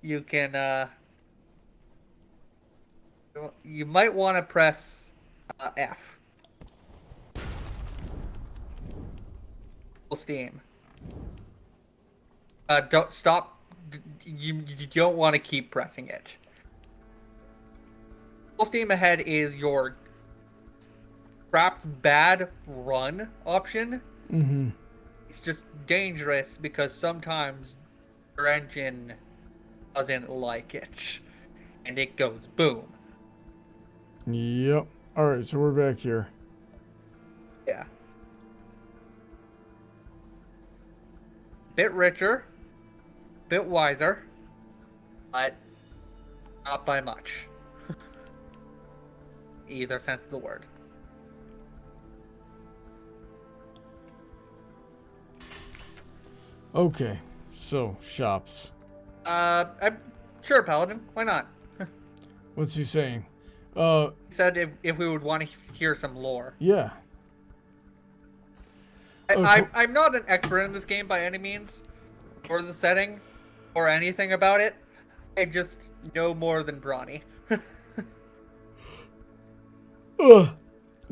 Speaker 2: You can, you might want to press F. Full steam. Don't stop. You don't want to keep pressing it. Full steam ahead is your perhaps bad run option.
Speaker 1: Mm-hmm.
Speaker 2: It's just dangerous because sometimes your engine doesn't like it, and it goes boom.
Speaker 1: Yep. Alright, so we're back here.
Speaker 2: Yeah. Bit richer, bit wiser, but not by much. Either sense of the word.
Speaker 1: Okay, so shops.
Speaker 2: I'm sure, Paladin. Why not?
Speaker 1: What's he saying?
Speaker 2: He said if we would want to hear some lore.
Speaker 1: Yeah.
Speaker 2: I'm not an expert in this game by any means, or the setting, or anything about it. I just know more than Brawny.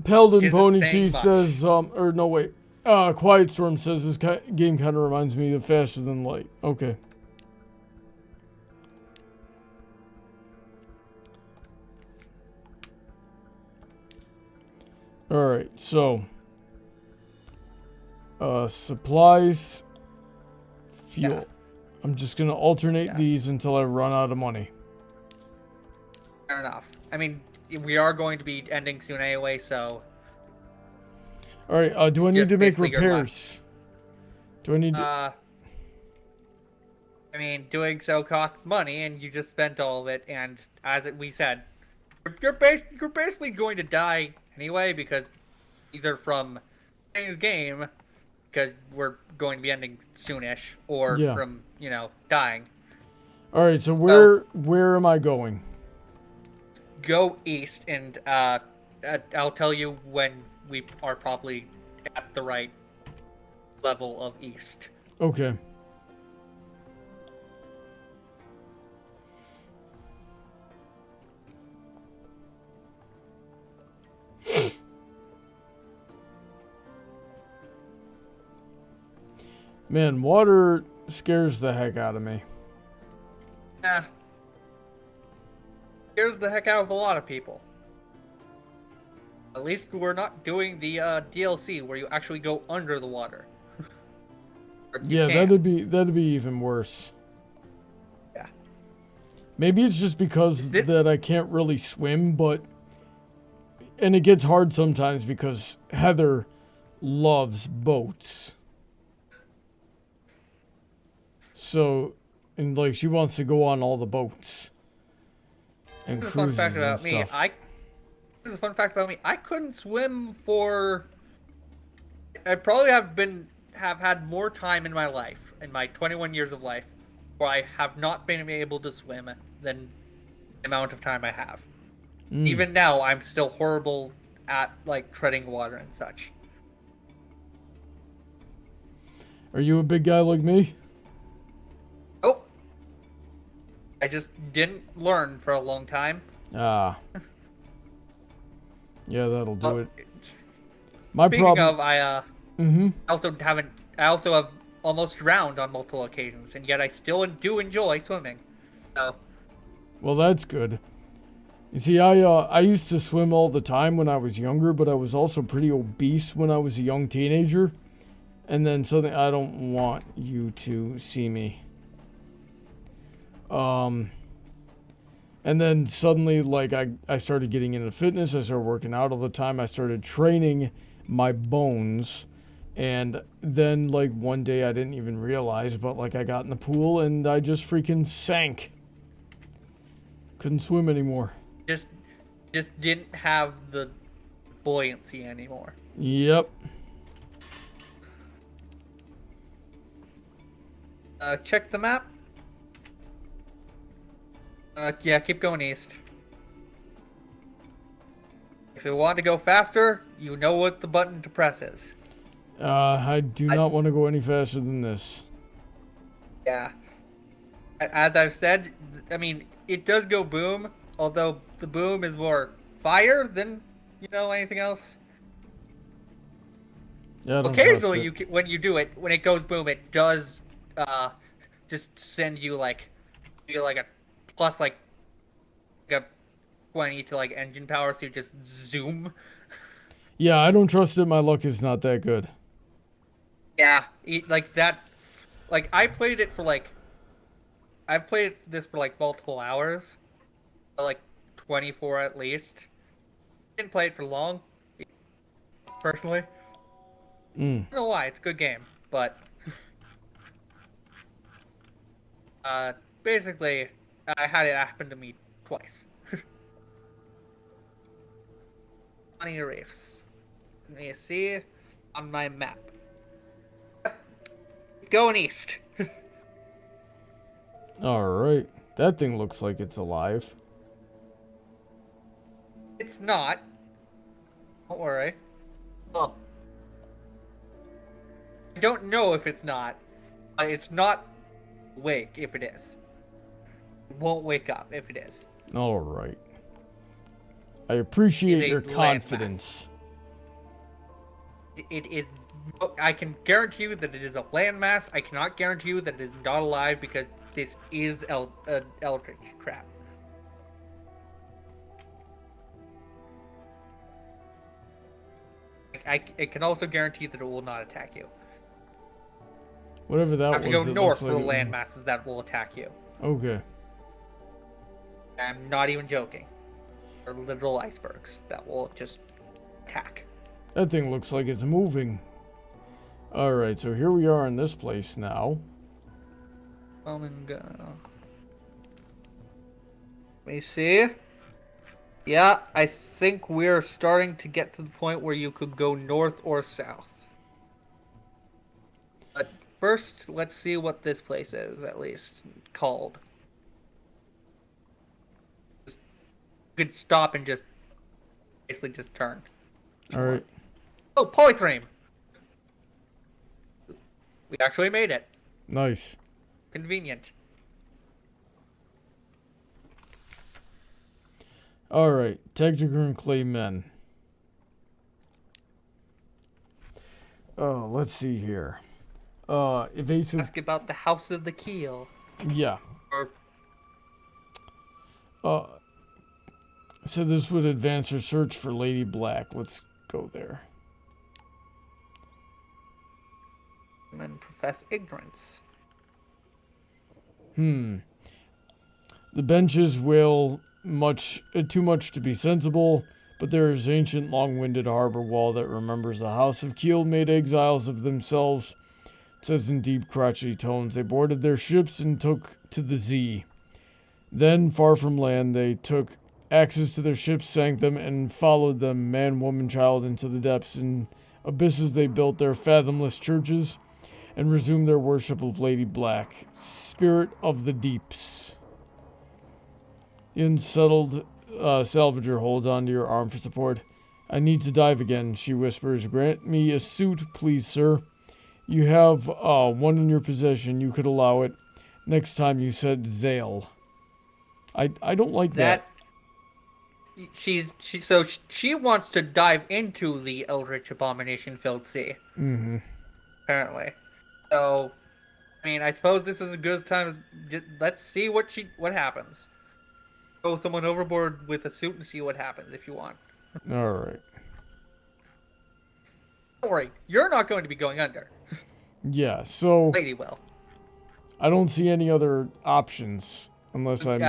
Speaker 1: Paladin
Speaker 2: Isn't
Speaker 1: Pony
Speaker 2: saying
Speaker 1: T
Speaker 2: much.
Speaker 1: says, or no, wait. Quiet Storm says this game kind of reminds me of Faster Than Light. Okay. Alright, so. Supplies. Fuel.
Speaker 2: Yeah.
Speaker 1: I'm just gonna alternate these until I run out of money.
Speaker 2: Fair enough. I mean, we are going to be ending soon anyway, so...
Speaker 1: Alright, do I need
Speaker 2: just
Speaker 1: to make
Speaker 2: basically your
Speaker 1: repairs? Do I need to...
Speaker 2: I mean, doing so costs money, and you just spent all of it, and as we said, you're basically going to die anyway, because either from playing the game, because we're going to be ending soonish, or from, you know, dying.
Speaker 1: Alright, so where am I going?
Speaker 2: Go east, and I'll tell you when we are probably at the right level of east.
Speaker 1: Okay. Man, water scares the heck out of me.
Speaker 2: Yeah. Scares the heck out of a lot of people. At least we're not doing the DLC where you actually go under the water.
Speaker 1: Yeah, that'd be even worse.
Speaker 2: Yeah.
Speaker 1: Maybe it's just because that I can't really swim, and it gets hard sometimes because Heather loves boats. So, and like she wants to go on all the boats and cruises and stuff.
Speaker 2: Here's a fun fact about me. I couldn't swim for. I probably have had more time in my life, in my 21 years of life, where I have not been able to swim than the amount of time I have. Even now, I'm still horrible at like treading water and such.
Speaker 1: Are you a big guy like me?
Speaker 2: Oh, I just didn't learn for a long time.
Speaker 1: Ah. Yeah, that'll do it.
Speaker 2: Speaking of, I also have almost drowned on multiple occasions, and yet I still do enjoy swimming. So.
Speaker 1: Well, that's good. You see, I used to swim all the time when I was younger, but I was also pretty obese when I was a young teenager. And then suddenly, I don't want you to see me. And then suddenly, like, I started getting into fitness. I started working out all the time. I started training my bones. And then, like, one day I didn't even realize, but, like, I got in the pool and I just freaking sank. Couldn't swim anymore.
Speaker 2: Just didn't have the buoyancy anymore.
Speaker 1: Yep.
Speaker 2: Check the map. Yeah, keep going east. If you want to go faster, you know what the button to press is.
Speaker 1: I do not want to go any faster than this.
Speaker 2: Yeah. As I've said, I mean, it does go boom, although the boom is more fire than, anything else.
Speaker 1: Yeah, I don't
Speaker 2: Occasionally,
Speaker 1: trust it.
Speaker 2: when you do it, when it goes boom, it does just send you like a plus like a 20 to like engine power, so you just zoom.
Speaker 1: Yeah, I don't trust it. My luck is not that good.
Speaker 2: Yeah, like that. Like I've played this for like multiple hours, like 24 at least. Didn't play it for long, personally. I don't know why. It's a good game, but basically, I had it happen to me twice. Funny reefs. Let me see on my map. Going east.
Speaker 1: Alright. That thing looks like it's alive.
Speaker 2: It's not. Don't worry. Well, I don't know if it's not. It's not awake if it is. It won't wake up if it is.
Speaker 1: Alright. I appreciate
Speaker 2: It is
Speaker 1: your
Speaker 2: a
Speaker 1: confidence.
Speaker 2: It is. I can guarantee you that it is a landmass. I cannot guarantee you that it is not alive because this is eldritch crap. I can also guarantee that it will not attack you.
Speaker 1: Whatever that
Speaker 2: You
Speaker 1: was.
Speaker 2: have to go
Speaker 1: it
Speaker 2: north
Speaker 1: looks
Speaker 2: for
Speaker 1: like
Speaker 2: land masses that will attack you.
Speaker 1: Okay.
Speaker 2: I'm not even joking. They're literal icebergs that will just attack.
Speaker 1: That thing looks like it's moving. Alright, so here we are in this place now.
Speaker 2: Let me see. Yeah, I think we're starting to get to the point where you could go north or south. But first, let's see what this place is, at least, called. You could stop and just basically just turn.
Speaker 1: Alright.
Speaker 2: Oh, polythreme! We actually made it.
Speaker 1: Nice.
Speaker 2: Convenient.
Speaker 1: Alright. Texture and clay men. Oh, let's see here. Evasive.
Speaker 2: Ask about the House of the Keel.
Speaker 1: Yeah.
Speaker 2: Or
Speaker 1: So this would advance our search for Lady Black. Let's go there.
Speaker 2: and profess ignorance.
Speaker 1: The benches wail too much to be sensible, but there is ancient long-winded harbor wall that remembers the House of Kiel made exiles of themselves. It says in deep, crotchety tones, they boarded their ships and took to the sea. Then, far from land, they took axes to their ships, sank them, and followed them, man, woman, child, into the depths and abysses. They built their fathomless churches and resumed their worship of Lady Black, spirit of the deeps. The unsettled salvager holds onto your arm for support. I need to dive again, she whispers. Grant me a suit, please, sir. You have one in your possession. You could allow it. Next time you said Zale. I don't like that.
Speaker 2: She wants to dive into the Eldritch Abomination-filled sea.
Speaker 1: Mm-hmm.
Speaker 2: Apparently. So, I mean, I suppose this is a good time. Let's see what happens. Throw someone overboard with a suit and see what happens if you want.
Speaker 1: All right.
Speaker 2: Don't worry, you're not going to be going under.
Speaker 1: Yeah, so
Speaker 2: Lady will.
Speaker 1: I don't see any other options unless I'm.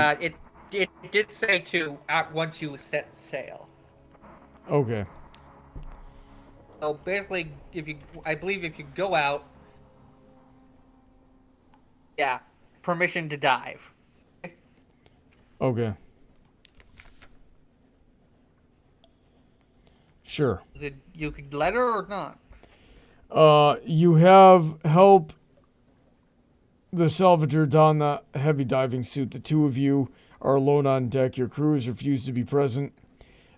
Speaker 2: It did say to once you set sail.
Speaker 1: Okay.
Speaker 2: So basically, I believe if you go out, yeah, permission to dive.
Speaker 1: Okay. Sure.
Speaker 2: You could let her or not.
Speaker 1: You have help the salvager don the heavy diving suit. The two of you are alone on deck. Your crew has refused to be present.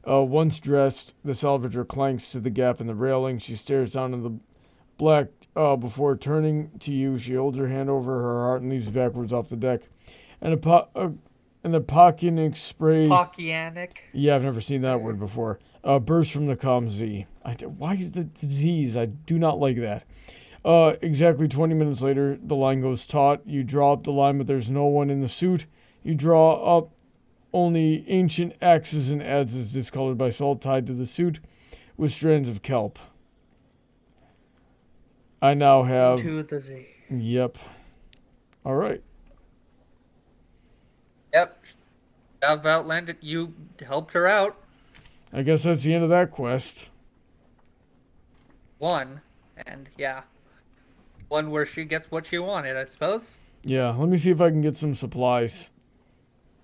Speaker 1: Once dressed, the salvager clanks to the gap in the railing. She stares down Black, before turning to you, she holds her hand over her heart and leaps backwards off the deck. And the Pockyannic spray...
Speaker 2: Pockyannic?
Speaker 1: Yeah, I've never seen that word before. Burst from the comm Z. Why is the Z's? I do not like that. Exactly 20 minutes later, the line goes taut. You draw up the line, but there's no one in the suit. You draw up only ancient axes and adzes discolored by salt tied to the suit with strands of kelp. I now have...
Speaker 2: To the Z.
Speaker 1: Yep. All right.
Speaker 2: Yep. I've outlanded. You helped her out.
Speaker 1: I guess that's the end of that quest.
Speaker 2: One. And, yeah. One where she gets what she wanted, I suppose.
Speaker 1: Yeah, let me see if I can get some supplies.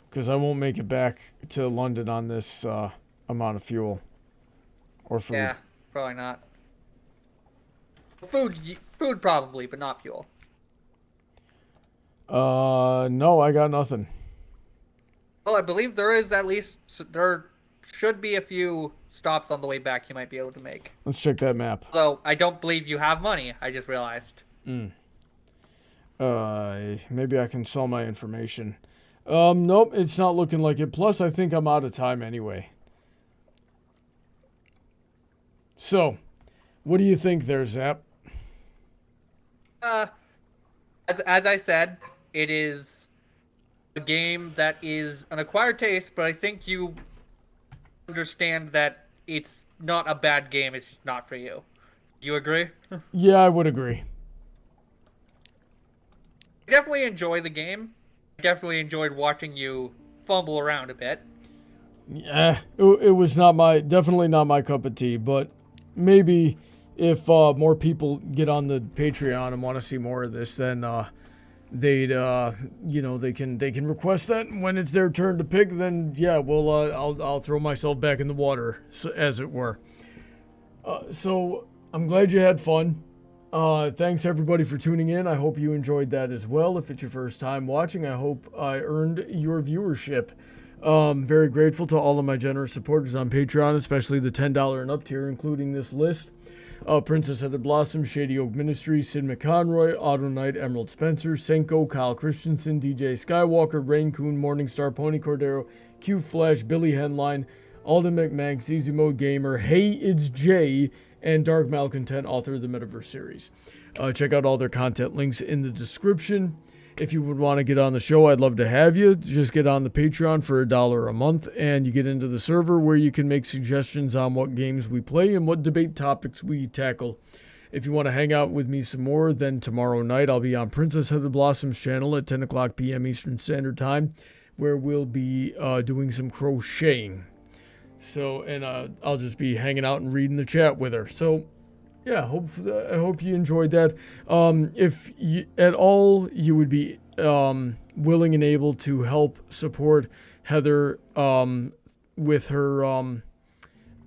Speaker 1: Because I won't make it back to London on this amount of fuel. Or food.
Speaker 2: Yeah, probably not. Food probably, but not fuel.
Speaker 1: No, I got nothing.
Speaker 2: Well, I believe there should be a few stops on the way back you might be able to make.
Speaker 1: Let's check that map.
Speaker 2: Although, I don't believe you have money, I just realized.
Speaker 1: Maybe I can sell my information. Nope, it's not looking like it. Plus, I think I'm out of time anyway. So, what do you think there, Zap?
Speaker 2: As I said, it is a game that is an acquired taste, but I think you understand that it's not a bad game, it's just not for you. You agree?
Speaker 1: Yeah, I would agree.
Speaker 2: I definitely enjoy the game. I definitely enjoyed watching you fumble around a bit.
Speaker 1: Yeah, it was definitely not my cup of tea, but maybe if more people get on the Patreon and want to see more of this, then they can request that. And when it's their turn to pick, then yeah, I'll throw myself back in the water, as it were. So I'm glad you had fun. Thanks everybody for tuning in. I hope you enjoyed that as well. If it's your first time watching, I hope I earned your viewership. Very grateful to all of my generous supporters on Patreon, especially the $10 and up tier, including this list. Princess Heather Blossom, Shady Oak Ministries, Sid McConroy, Autoknight, Emerald Spencer, Senko, Kyle Christensen, DJ Skywalker, Rein-Kun, Morningstar, Pony Cordero, QFlash, Billy Henline, Alden, MacManx, EasyModeGamer, HeyItsJay, and Dark Malcontent, author of the Metaverse series. Check out all their content links in the description. If you would want to get on the show, I'd love to have you. Just get on the Patreon for $1 a month, and you get into the server where you can make suggestions on what games we play and what debate topics we tackle. If you want to hang out with me some more, then tomorrow night I'll be on Princess Heather Blossom's channel at 10 o'clock p.m. Eastern Standard Time, where we'll be doing some crocheting. So, and I'll just be hanging out and reading the chat with her. So, yeah, I hope you enjoyed that. If you, at all you would be willing and able to help support Heather with her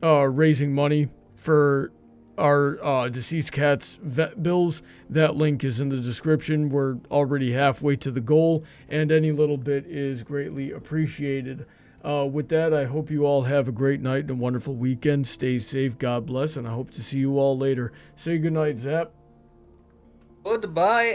Speaker 1: raising money for our deceased cat's vet bills, that link is in the description. We're already halfway to the goal, and any little bit is greatly appreciated. With that, I hope you all have a great night and a wonderful weekend. Stay safe, God bless, and I hope to see you all later. Say goodnight, Zap.
Speaker 2: Goodbye.